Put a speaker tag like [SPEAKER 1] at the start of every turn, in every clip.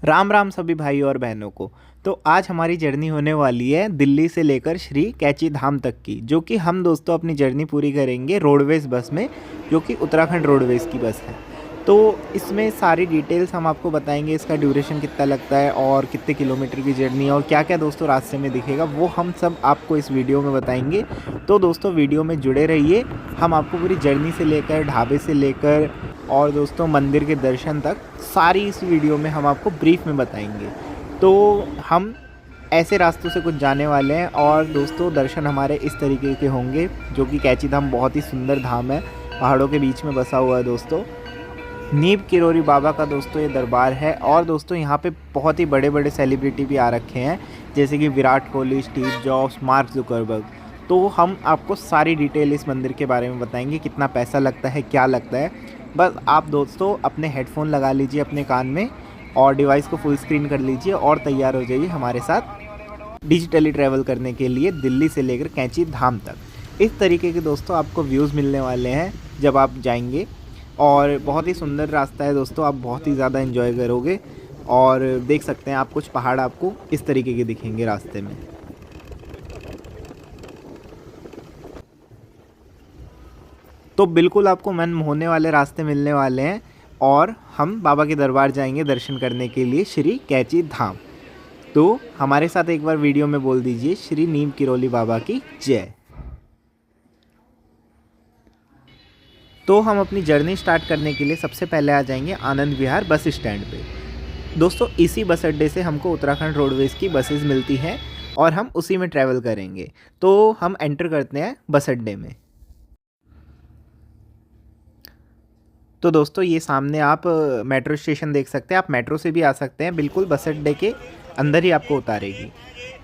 [SPEAKER 1] राम राम सभी भाई और बहनों को। तो आज हमारी जर्नी होने वाली है दिल्ली से लेकर श्री कैची धाम तक की, जो कि हम दोस्तों अपनी जर्नी पूरी करेंगे रोडवेज़ बस में, जो कि उत्तराखंड रोडवेज़ की बस है। तो इसमें सारी डिटेल्स हम आपको बताएंगे, इसका ड्यूरेशन कितना लगता है और कितने किलोमीटर की जर्नी है और क्या क्या दोस्तों रास्ते में दिखेगा, वो हम सब आपको इस वीडियो में बताएंगे। तो दोस्तों वीडियो में जुड़े रहिए, हम आपको पूरी जर्नी से लेकर ढाबे से लेकर और दोस्तों मंदिर के दर्शन तक सारी इस वीडियो में हम आपको ब्रीफ में बताएंगे। तो हम ऐसे रास्तों से कुछ जाने वाले हैं और दोस्तों दर्शन हमारे इस तरीके के होंगे, जो कि कैची धाम बहुत ही सुंदर धाम है, पहाड़ों के बीच में बसा हुआ है दोस्तों। नीम किरोरी बाबा का दोस्तों ये दरबार है और दोस्तों यहाँ पे बहुत ही बड़े बड़े सेलिब्रिटी भी आ रखे हैं, जैसे कि Virat Kohli, Steve jobs, mark Zuckerberg. तो हम आपको सारी डिटेल इस मंदिर के बारे में बताएंगे, कितना पैसा लगता है, क्या लगता है। बस आप दोस्तों अपने हेडफोन लगा लीजिए अपने कान में और डिवाइस को फुल स्क्रीन कर लीजिए और तैयार हो जाइए हमारे साथ डिजिटली ट्रैवल करने के लिए दिल्ली से लेकर कैची धाम तक। इस तरीके के दोस्तों आपको व्यूज़ मिलने वाले हैं जब आप जाएंगे और बहुत ही सुंदर रास्ता है दोस्तों, आप बहुत ही ज़्यादा एंजॉय करोगे। और देख सकते हैं आप कुछ पहाड़ आपको इस तरीके के दिखेंगे रास्ते में। तो बिल्कुल आपको मन मोहने वाले रास्ते मिलने वाले हैं और हम बाबा के दरबार जाएंगे दर्शन करने के लिए, श्री कैची धाम। तो हमारे साथ एक बार वीडियो में बोल दीजिए, श्री नीम किरोली बाबा की जय। तो हम अपनी जर्नी स्टार्ट करने के लिए सबसे पहले आ जाएंगे आनंद विहार बस स्टैंड पे। दोस्तों इसी बस अड्डे से हमको उत्तराखंड रोडवेज़ की बसेस मिलती हैं और हम उसी में ट्रैवल करेंगे। तो हम एंटर करते हैं बस अड्डे में। तो दोस्तों ये सामने आप मेट्रो स्टेशन देख सकते हैं, आप मेट्रो से भी आ सकते हैं, बिल्कुल बस अड्डे के अंदर ही आपको उतारेगी।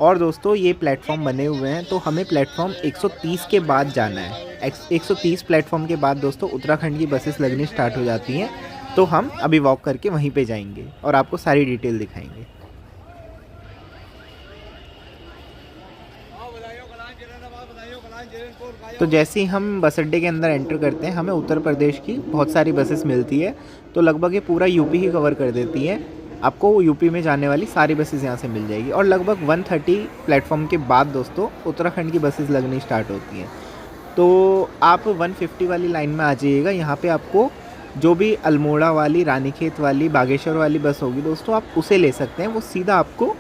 [SPEAKER 1] और दोस्तों ये प्लेटफॉर्म बने हुए हैं, तो हमें प्लेटफॉर्म 130 के बाद जाना है। 130 प्लेटफॉर्म के बाद दोस्तों उत्तराखंड की बसेस लगनी स्टार्ट हो जाती हैं। तो हम अभी वॉक करके वहीं पे जाएंगे और आपको सारी डिटेल दिखाएंगे। तो जैसे ही हम बस अड्डे के अंदर एंटर करते हैं, हमें उत्तर प्रदेश की बहुत सारी बसेस मिलती है। तो लगभग ये पूरा यूपी ही कवर कर देती है, आपको यूपी में जाने वाली सारी बसेस यहाँ से मिल जाएगी। और लगभग 130 प्लेटफॉर्म के बाद दोस्तों उत्तराखंड की बसेस लगनी स्टार्ट होती हैं। तो आप 150 वाली लाइन में आ जाइएगा। यहाँ पे आपको जो भी अल्मोड़ा वाली, रानीखेत वाली, बागेश्वर वाली बस होगी दोस्तों, आप उसे ले सकते हैं, वो सीधा आपको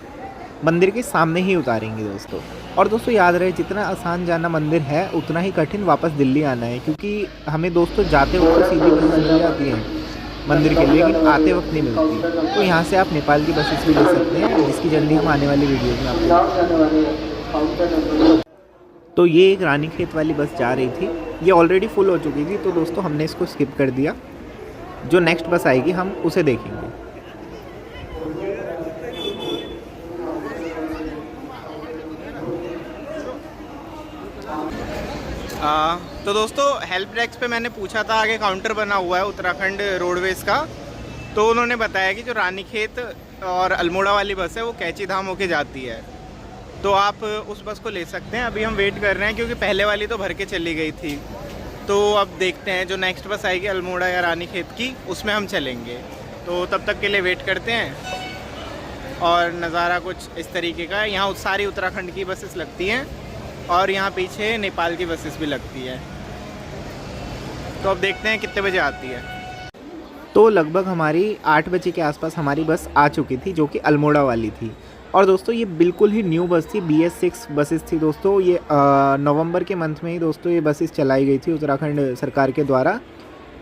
[SPEAKER 1] मंदिर के सामने ही उतारेंगे दोस्तों। और दोस्तों याद रहे, जितना आसान जाना मंदिर है उतना ही कठिन वापस दिल्ली आना है, क्योंकि हमें दोस्तों जाते वक्त सीधी बसेस मिल जाती हैं मंदिर के लिए, लेकिन आते वक्त नहीं मिलती। तो यहाँ से आप नेपाल की बसेस भी ले सकते हैं, जिसकी जर्नी हम आने वाली वीडियो में आपको। तो ये एक रानीखेत वाली बस जा रही थी, ये ऑलरेडी फुल हो चुकी थी, तो दोस्तों हमने इसको स्किप कर दिया। जो नेक्स्ट बस आएगी हम उसे देखेंगे।
[SPEAKER 2] तो दोस्तों हेल्प डेस्क पे मैंने पूछा था, आगे काउंटर बना हुआ है उत्तराखंड रोडवेज़ का। तो उन्होंने बताया कि जो रानीखेत और अल्मोड़ा वाली बस है वो कैची धाम होके जाती है, तो आप उस बस को ले सकते हैं। अभी हम वेट कर रहे हैं क्योंकि पहले वाली तो भर के चली गई थी। तो अब देखते हैं जो नेक्स्ट बस आएगी अल्मोड़ा या रानीखेत की, उसमें हम चलेंगे। तो तब तक के लिए वेट करते हैं। और नज़ारा कुछ इस तरीके का है, यहाँ सारी उत्तराखंड की बसेस लगती हैं और यहाँ पीछे नेपाल की बसेस भी लगती है। तो अब देखते हैं कितने बजे आती है।
[SPEAKER 1] तो लगभग हमारी 8 बजे के आसपास हमारी बस आ चुकी थी, जो कि अल्मोड़ा वाली थी। और दोस्तों ये बिल्कुल ही न्यू बस थी, BS6 बसेस थी दोस्तों। ये नवंबर के मंथ में ही दोस्तों ये बसेस चलाई गई थी उत्तराखंड सरकार के द्वारा,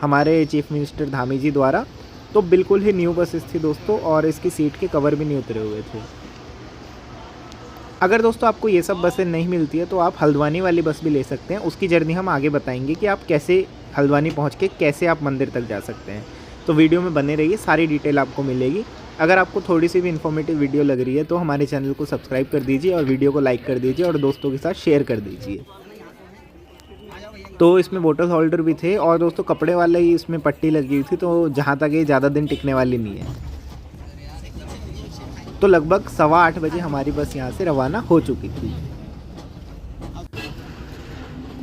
[SPEAKER 1] हमारे चीफ मिनिस्टर धामी जी द्वारा। तो बिल्कुल ही न्यू बसेस थी दोस्तों और इसकी सीट के कवर भी नहीं उतरे हुए थे। अगर दोस्तों आपको ये सब बसें नहीं मिलती है तो आप हल्द्वानी वाली बस भी ले सकते हैं, उसकी जर्नी हम आगे बताएंगे कि आप कैसे हल्द्वानी पहुंच के कैसे आप मंदिर तक जा सकते हैं। तो वीडियो में बने रहिए, सारी डिटेल आपको मिलेगी। अगर आपको थोड़ी सी भी इन्फॉर्मेटिव वीडियो लग रही है तो हमारे चैनल को सब्सक्राइब कर दीजिए और वीडियो को लाइक कर दीजिए और दोस्तों के साथ शेयर कर दीजिए। तो इसमें बोतल होल्डर भी थे और दोस्तों कपड़े वाले ही इसमें पट्टी लगी हुई थी, तो जहाँ तक ये ज़्यादा दिन टिकने वाली नहीं है। तो लगभग 8:15 बजे हमारी बस यहाँ से रवाना हो चुकी थी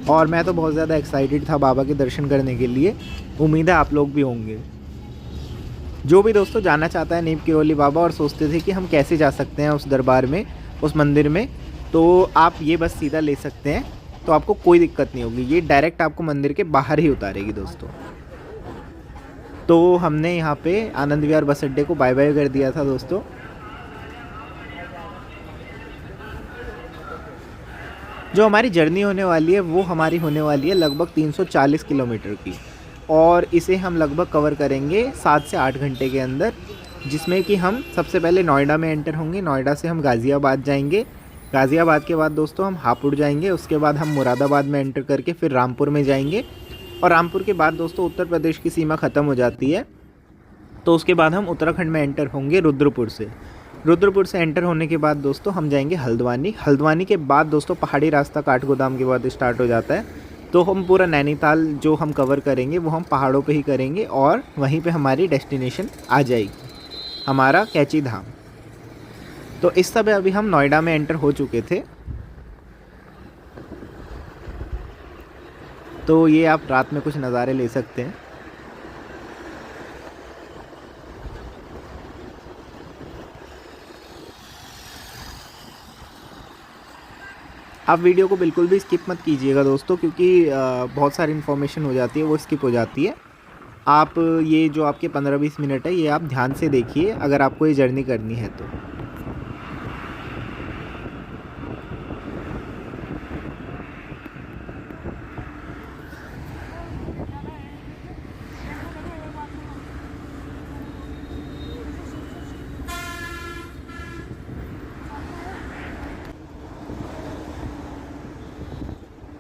[SPEAKER 1] और मैं तो बहुत ज़्यादा एक्साइटेड था बाबा के दर्शन करने के लिए। उम्मीद है आप लोग भी होंगे। जो भी दोस्तों जाना चाहता है नीम केरोली बाबा और सोचते थे कि हम कैसे जा सकते हैं उस दरबार में, उस मंदिर में, तो आप ये बस सीधा ले सकते हैं, तो आपको कोई दिक्कत नहीं होगी। ये डायरेक्ट आपको मंदिर के बाहर ही उतारेगी दोस्तों। तो हमने यहाँ पे आनंद विहार बस अड्डे को बाय बाय कर दिया था दोस्तों। जो हमारी जर्नी होने वाली है वो हमारी होने वाली है लगभग 340 किलोमीटर की, और इसे हम लगभग कवर करेंगे 7 से 8 घंटे के अंदर, जिसमें कि हम सबसे पहले नोएडा में एंटर होंगे। नोएडा से हम गाज़ियाबाद जाएंगे, गाज़ियाबाद के बाद दोस्तों हम हापुड़ जाएंगे, उसके बाद हम मुरादाबाद में एंटर करके फिर रामपुर में जाएंगे, और रामपुर के बाद दोस्तों उत्तर प्रदेश की सीमा ख़त्म हो जाती है। तो उसके बाद हम उत्तराखंड में एंटर होंगे रुद्रपुर से। रुद्रपुर से एंटर होने के बाद दोस्तों हम जाएंगे हल्द्वानी। हल्द्वानी के बाद दोस्तों पहाड़ी रास्ता काठगोदाम के बाद स्टार्ट हो जाता है। तो हम पूरा नैनीताल जो हम कवर करेंगे वो हम पहाड़ों पे ही करेंगे, और वहीं पे हमारी डेस्टिनेशन आ जाएगी, हमारा कैची धाम। तो इस समय अभी हम नोएडा में एंटर हो चुके थे। तो ये आप रात में कुछ नज़ारे ले सकते हैं। आप वीडियो को बिल्कुल भी स्किप मत कीजिएगा दोस्तों, क्योंकि बहुत सारी इन्फॉर्मेशन हो जाती है वो स्किप हो जाती है। आप ये जो आपके 15-20 मिनट है ये आप ध्यान से देखिए अगर आपको ये जर्नी करनी है तो।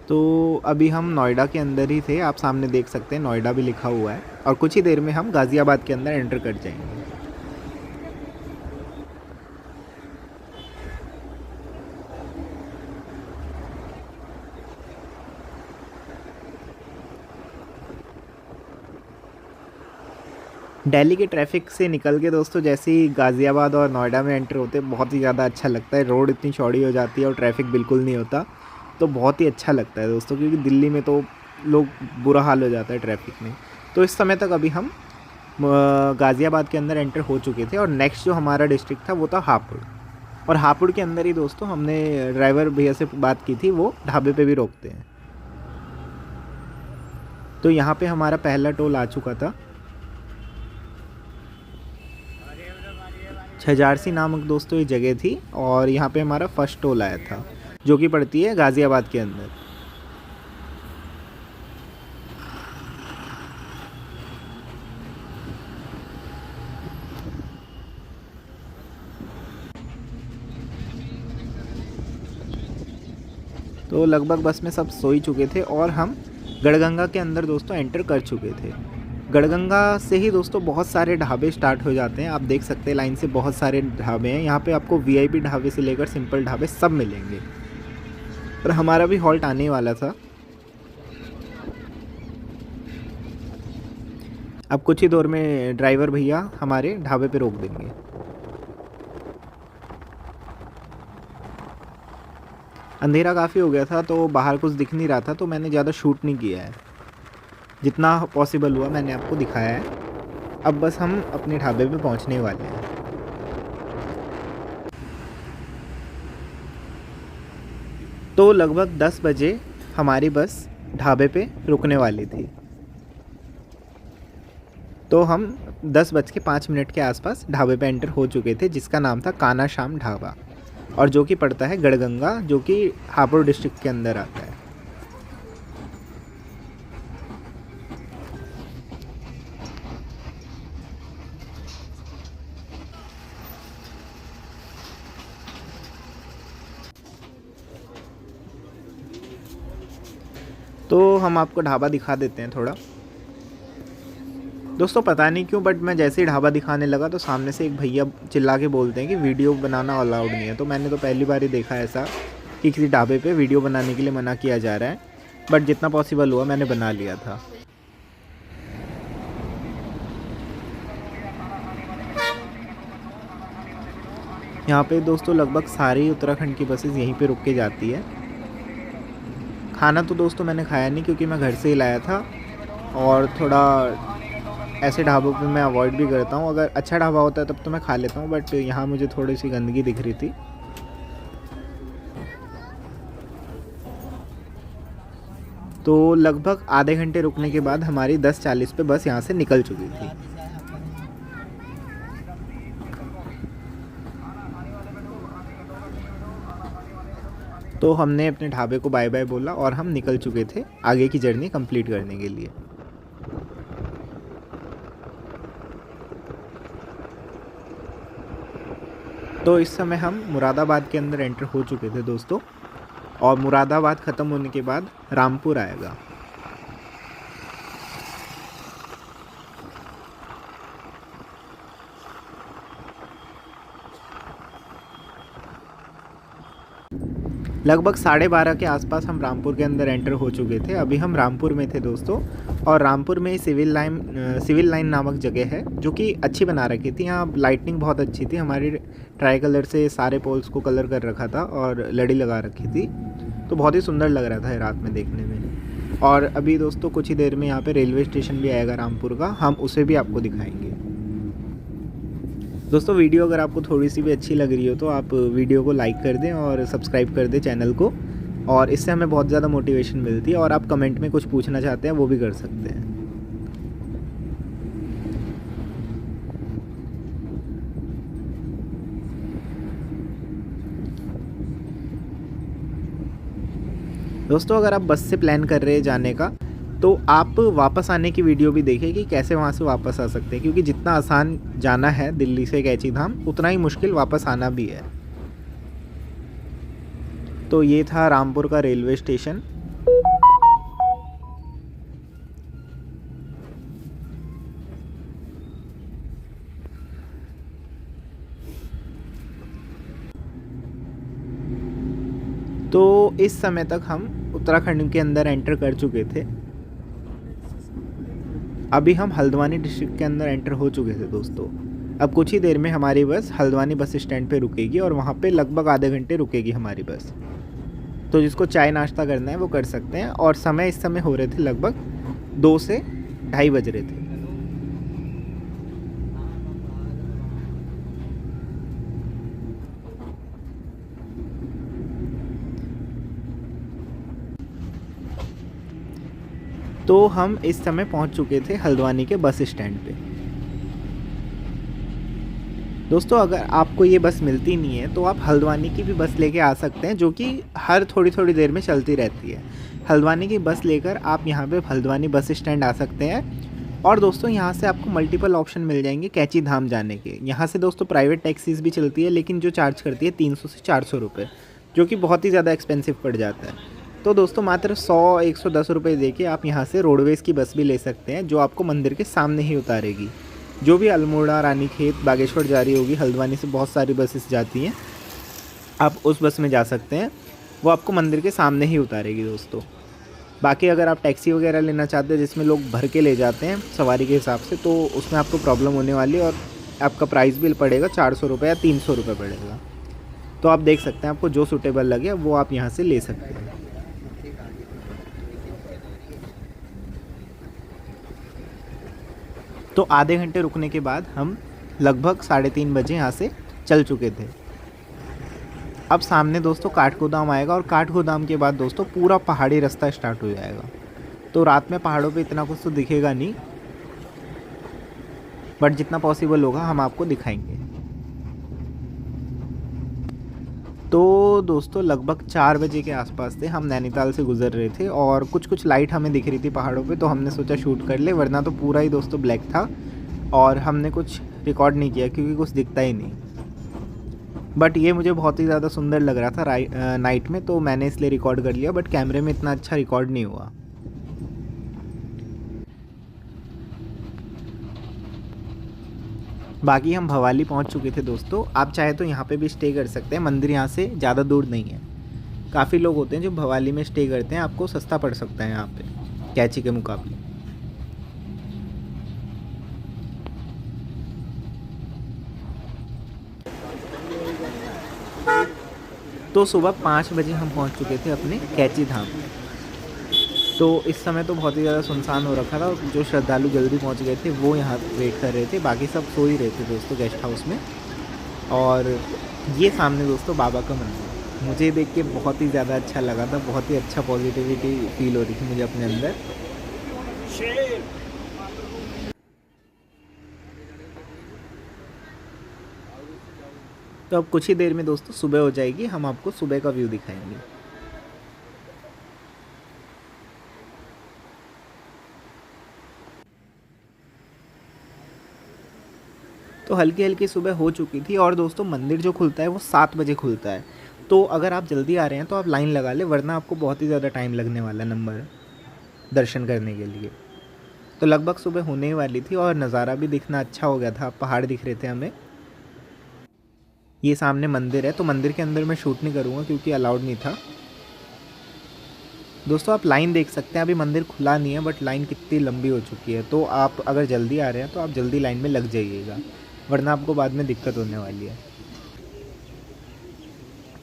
[SPEAKER 1] तो अभी हम नोएडा के अंदर ही थे, आप सामने देख सकते हैं नोएडा भी लिखा हुआ है, और कुछ ही देर में हम गाज़ियाबाद के अंदर एंटर कर जाएंगे। दिल्ली के ट्रैफिक से निकल के दोस्तों जैसे ही गाज़ियाबाद और नोएडा में एंटर होते हैं बहुत ही ज़्यादा अच्छा लगता है। रोड इतनी चौड़ी हो जाती है और ट्रैफिक बिल्कुल नहीं होता, तो बहुत ही अच्छा लगता है दोस्तों, क्योंकि दिल्ली में तो लोग बुरा हाल हो जाता है ट्रैफिक में। तो इस समय तक अभी हम गाज़ियाबाद के अंदर एंटर हो चुके थे, और नेक्स्ट जो हमारा डिस्ट्रिक्ट था वो था हापुड़। और हापुड़ के अंदर ही दोस्तों हमने ड्राइवर भैया से बात की थी, वो ढाबे पे भी रोकते हैं। तो यहाँ पे हमारा पहला टोल आ चुका था। छजारसी नामक दोस्तों ये जगह थी, और यहाँ पे हमारा फर्स्ट टोल आया था जो कि पड़ती है गाज़ियाबाद के अंदर। तो लगभग बस में सब सो ही चुके थे, और हम गढ़गंगा के अंदर दोस्तों एंटर कर चुके थे। गढ़गंगा से ही दोस्तों बहुत सारे ढाबे स्टार्ट हो जाते हैं, आप देख सकते हैं लाइन से बहुत सारे ढाबे हैं। यहाँ पे आपको वीआईपी ढाबे से लेकर सिंपल ढाबे सब मिलेंगे, और हमारा भी हॉल्ट आने वाला था। अब कुछ ही देर में ड्राइवर भैया हमारे ढाबे पे रोक देंगे। अंधेरा काफ़ी हो गया था तो बाहर कुछ दिख नहीं रहा था, तो मैंने ज़्यादा शूट नहीं किया है, जितना पॉसिबल हुआ मैंने आपको दिखाया है। अब बस हम अपने ढाबे पे पहुंचने वाले हैं। तो लगभग 10 बजे हमारी बस ढाबे पे रुकने वाली थी। तो हम 10:05 के आसपास ढाबे पे एंटर हो चुके थे, जिसका नाम था काना श्याम ढाबा, और जो कि पड़ता है गढ़गंगा, जो कि हापुड़ डिस्ट्रिक्ट के अंदर आता है। तो हम आपको ढाबा दिखा देते हैं थोड़ा। दोस्तों पता नहीं क्यों बट मैं जैसे ही ढाबा दिखाने लगा तो सामने से एक भैया चिल्ला के बोलते हैं कि वीडियो बनाना अलाउड नहीं है। तो मैंने तो पहली बार ही देखा ऐसा कि किसी ढाबे पे वीडियो बनाने के लिए मना किया जा रहा है, बट जितना पॉसिबल हुआ मैंने बना लिया था। यहाँ पे दोस्तों लगभग सारी उत्तराखंड की बसेस यहीं पे रुक के जाती है। खाना तो दोस्तों मैंने खाया नहीं क्योंकि मैं घर से ही लाया था, और थोड़ा ऐसे ढाबों पे मैं अवॉइड भी करता हूँ। अगर अच्छा ढाबा होता है तब तो मैं खा लेता हूँ, बट यहाँ मुझे थोड़ी सी गंदगी दिख रही थी। तो लगभग आधे घंटे रुकने के बाद हमारी 10:40 पे बस यहाँ से निकल चुकी थी। तो हमने अपने ढाबे को बाय बाय बोला और हम निकल चुके थे आगे की जर्नी कंप्लीट करने के लिए। तो इस समय हम मुरादाबाद के अंदर एंटर हो चुके थे दोस्तों, और मुरादाबाद ख़त्म होने के बाद रामपुर आएगा। लगभग 12:30 के आसपास हम रामपुर के अंदर एंटर हो चुके थे। अभी हम रामपुर में थे दोस्तों, और रामपुर में सिविल लाइन नामक जगह है जो कि अच्छी बना रखी थी। यहाँ लाइटनिंग बहुत अच्छी थी, हमारी ट्राई कलर से सारे पोल्स को कलर कर रखा था और लड़ी लगा रखी थी, तो बहुत ही सुंदर लग रहा था रात में देखने में। और अभी दोस्तों कुछ ही देर में यहाँ पे रेलवे स्टेशन भी आएगा रामपुर का, हम उसे भी आपको दिखाएंगे। दोस्तों वीडियो अगर आपको थोड़ी सी भी अच्छी लग रही हो तो आप वीडियो को लाइक कर दें और सब्सक्राइब कर दें चैनल को, और इससे हमें बहुत ज़्यादा मोटिवेशन मिलती है। और आप कमेंट में कुछ पूछना चाहते हैं वो भी कर सकते हैं। दोस्तों अगर आप बस से प्लान कर रहे हैं जाने का, तो आप वापस आने की वीडियो भी देखें कि कैसे वहाँ से वापस आ सकते हैं, क्योंकि जितना आसान जाना है दिल्ली से कैची धाम, उतना ही मुश्किल वापस आना भी है। तो ये था रामपुर का रेलवे स्टेशन। तो इस समय तक हम उत्तराखंड के अंदर एंटर कर चुके थे। अभी हम हल्द्वानी डिस्ट्रिक्ट के अंदर एंटर हो चुके थे दोस्तों। अब कुछ ही देर में हमारी बस हल्द्वानी बस स्टैंड पे रुकेगी, और वहाँ पे लगभग आधे घंटे रुकेगी हमारी बस। तो जिसको चाय नाश्ता करना है वो कर सकते हैं। और समय इस समय हो रहे थे लगभग 2 से 2:30 बज रहे थे। तो हम इस समय पहुंच चुके थे हल्द्वानी के बस स्टैंड पे। दोस्तों अगर आपको ये बस मिलती नहीं है तो आप हल्द्वानी की भी बस लेके आ सकते हैं, जो कि हर थोड़ी थोड़ी देर में चलती रहती है। हल्द्वानी की बस लेकर आप यहाँ पे हल्द्वानी बस स्टैंड आ सकते हैं। और दोस्तों यहाँ से आपको मल्टीपल ऑप्शन मिल जाएंगे कैची धाम जाने के। यहाँ से दोस्तों प्राइवेट टैक्सीज भी चलती है, लेकिन जो चार्ज करती है 300 से 400 रुपये, जो कि बहुत ही ज़्यादा एक्सपेंसिव पड़ जाता है। तो दोस्तों मात्र 100-110 रुपये दे के आप यहाँ से रोडवेज़ की बस भी ले सकते हैं, जो आपको मंदिर के सामने ही उतारेगी। जो भी अल्मोड़ा, रानीखेत, बागेश्वर जा रही होगी, हल्द्वानी से बहुत सारी बसेस जाती हैं, आप उस बस में जा सकते हैं, वो आपको मंदिर के सामने ही उतारेगी दोस्तों। बाकी अगर आप टैक्सी वगैरह लेना चाहते हैं जिसमें लोग भर के ले जाते हैं सवारी के हिसाब से, तो उसमें आपको प्रॉब्लम होने वाली है, और आपका प्राइस बिल पड़ेगा 400 रुपये या 300 रुपये पड़ेगा। तो आप देख सकते हैं आपको जो सूटेबल लगे वो आप यहाँ से ले सकते हैं। तो आधे घंटे रुकने के बाद हम लगभग 3:30 बजे यहाँ से चल चुके थे। अब सामने दोस्तों काठगोदाम आएगा, और काठगोदाम के बाद दोस्तों पूरा पहाड़ी रास्ता स्टार्ट हो जाएगा। तो रात में पहाड़ों पे इतना कुछ तो दिखेगा नहीं, बट जितना पॉसिबल होगा हम आपको दिखाएंगे। तो दोस्तों लगभग 4 बजे के आसपास थे, हम नैनीताल से गुजर रहे थे, और कुछ लाइट हमें दिख रही थी पहाड़ों पे, तो हमने सोचा शूट कर ले, वरना तो पूरा ही दोस्तों ब्लैक था और हमने कुछ रिकॉर्ड नहीं किया क्योंकि कुछ दिखता ही नहीं। बट ये मुझे बहुत ही ज़्यादा सुंदर लग रहा था नाइट में, तो मैंने इसलिए रिकॉर्ड कर लिया, बट कैमरे में इतना अच्छा रिकॉर्ड नहीं हुआ। बाकी हम भवाली पहुंच चुके थे दोस्तों। आप चाहे तो यहाँ पे भी स्टे कर सकते हैं, मंदिर यहाँ से ज़्यादा दूर नहीं है। काफ़ी लोग होते हैं जो भवाली में स्टे करते हैं, आपको सस्ता पड़ सकता है यहाँ पे कैची के मुकाबले। तो सुबह 5 बजे हम पहुँच चुके थे अपने कैची धाम। तो इस समय तो बहुत ही ज़्यादा सुनसान हो रखा था, जो श्रद्धालु जल्दी पहुंच गए थे वो यहाँ वेट कर रहे थे, बाकी सब सो ही रहे थे दोस्तों गेस्ट हाउस में। और ये सामने दोस्तों बाबा का मंदिर, मुझे देख के बहुत ही ज़्यादा अच्छा लगा था, बहुत ही अच्छा पॉजिटिविटी फील हो रही थी मुझे अपने अंदर। तो अब कुछ ही देर में दोस्तों सुबह हो जाएगी, हम आपको सुबह का व्यू दिखाएंगे। तो हल्की हल्की सुबह हो चुकी थी और दोस्तों मंदिर जो खुलता है वो 7 बजे खुलता है। तो अगर आप जल्दी आ रहे हैं तो आप लाइन लगा लें, वरना आपको बहुत ही ज़्यादा टाइम लगने वाला है नंबर दर्शन करने के लिए। तो लगभग सुबह होने ही वाली थी और नज़ारा भी दिखना अच्छा हो गया था, पहाड़ दिख रहे थे हमें। ये सामने मंदिर है, तो मंदिर के अंदर मैं शूट नहीं करूँगा क्योंकि अलाउड नहीं था। दोस्तों आप लाइन देख सकते हैं, अभी मंदिर खुला नहीं है बट लाइन कितनी लंबी हो चुकी है। तो आप अगर जल्दी आ रहे हैं तो आप जल्दी लाइन में लग जाइएगा, वरना आपको बाद में दिक्कत होने वाली है।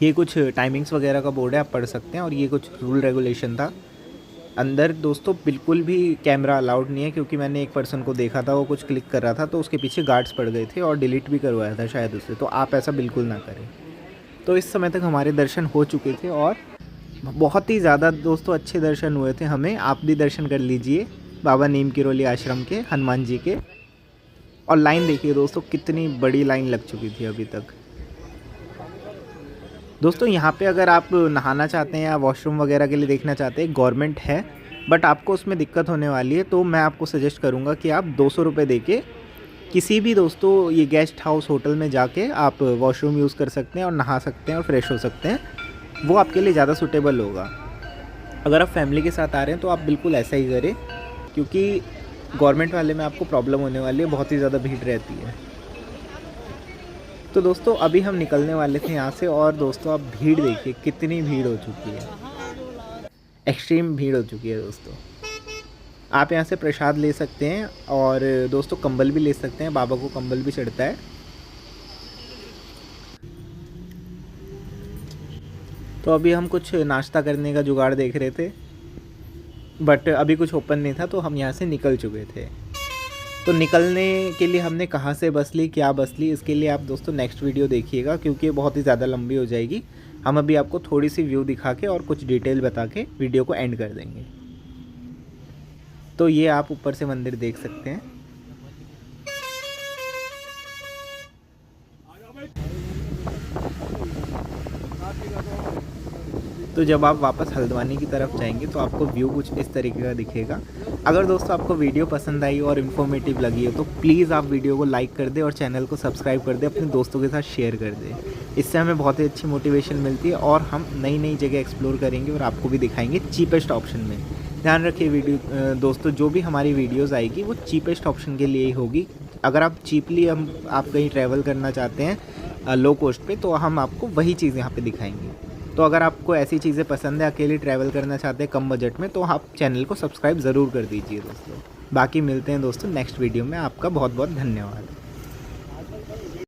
[SPEAKER 1] ये कुछ टाइमिंग्स वगैरह का बोर्ड है, आप पढ़ सकते हैं। और ये कुछ रूल रेगुलेशन था। अंदर दोस्तों बिल्कुल भी कैमरा अलाउड नहीं है, क्योंकि मैंने एक पर्सन को देखा था वो कुछ क्लिक कर रहा था तो उसके पीछे गार्ड्स पड़ गए थे और डिलीट भी करवाया था शायद उससे। तो आप ऐसा बिल्कुल ना करें। तो इस समय तक हमारे दर्शन हो चुके थे और बहुत ही ज़्यादा दोस्तों अच्छे दर्शन हुए थे हमें। आप भी दर्शन कर लीजिए बाबा नीम किरोली आश्रम के, हनुमान जी के। और लाइन देखिए दोस्तों, कितनी बड़ी लाइन लग चुकी थी अभी तक। दोस्तों यहाँ पे अगर आप नहाना चाहते हैं या वॉशरूम वगैरह के लिए देखना चाहते हैं, गवर्नमेंट है बट आपको उसमें दिक्कत होने वाली है। तो मैं आपको सजेस्ट करूँगा कि आप 200 रुपये दे के किसी भी दोस्तों ये गेस्ट हाउस होटल में जाके आप वॉशरूम यूज़ कर सकते हैं और नहा सकते हैं और फ्रेश हो सकते हैं। वो आपके लिए ज़्यादा सूटेबल होगा। अगर आप फैमिली के साथ आ रहे हैं तो आप बिल्कुल ऐसा ही करें, क्योंकि गवर्नमेंट वाले में आपको प्रॉब्लम होने वाली है, बहुत ही ज़्यादा भीड़ रहती है। तो दोस्तों अभी हम निकलने वाले थे यहाँ से और दोस्तों आप भीड़ देखिए कितनी भीड़ हो चुकी है, एक्सट्रीम भीड़ हो चुकी है दोस्तों। आप यहाँ से प्रसाद ले सकते हैं और दोस्तों कंबल भी ले सकते हैं, बाबा को कंबल भी चढ़ता है। तो अभी हम कुछ नाश्ता करने का जुगाड़ देख रहे थे बट अभी कुछ ओपन नहीं था, तो हम यहाँ से निकल चुके थे। तो निकलने के लिए हमने कहाँ से बस ली, क्या बस ली, इसके लिए आप दोस्तों नेक्स्ट वीडियो देखिएगा, क्योंकि ये बहुत ही ज़्यादा लंबी हो जाएगी। हम अभी आपको थोड़ी सी व्यू दिखा के और कुछ डिटेल बता के वीडियो को एंड कर देंगे। तो ये आप ऊपर से मंदिर देख सकते हैं। तो जब आप वापस हल्द्वानी की तरफ जाएंगे तो आपको व्यू कुछ इस तरीके का दिखेगा। अगर दोस्तों आपको वीडियो पसंद आई और इन्फॉर्मेटिव लगी हो तो प्लीज़ आप वीडियो को लाइक कर दें और चैनल को सब्सक्राइब कर दें, अपने दोस्तों के साथ शेयर कर दें। इससे हमें बहुत ही अच्छी मोटिवेशन मिलती है और हम नई नई जगह एक्सप्लोर करेंगे और आपको भी दिखाएंगे चीपेस्ट ऑप्शन में। ध्यान रखिए वीडियो दोस्तों, जो भी हमारी वीडियोज़ आएगी वो चीपेस्ट ऑप्शन के लिए ही होगी। अगर आप चीपली आप कहीं ट्रैवल करना चाहते हैं लो कॉस्ट पे, तो हम आपको वही चीज़ यहाँ पे दिखाएंगे। तो अगर आपको ऐसी चीज़ें पसंद है, अकेले ट्रैवल करना चाहते हैं कम बजट में, तो आप चैनल को सब्सक्राइब ज़रूर कर दीजिए दोस्तों। बाकी मिलते हैं दोस्तों नेक्स्ट वीडियो में। आपका बहुत बहुत धन्यवाद।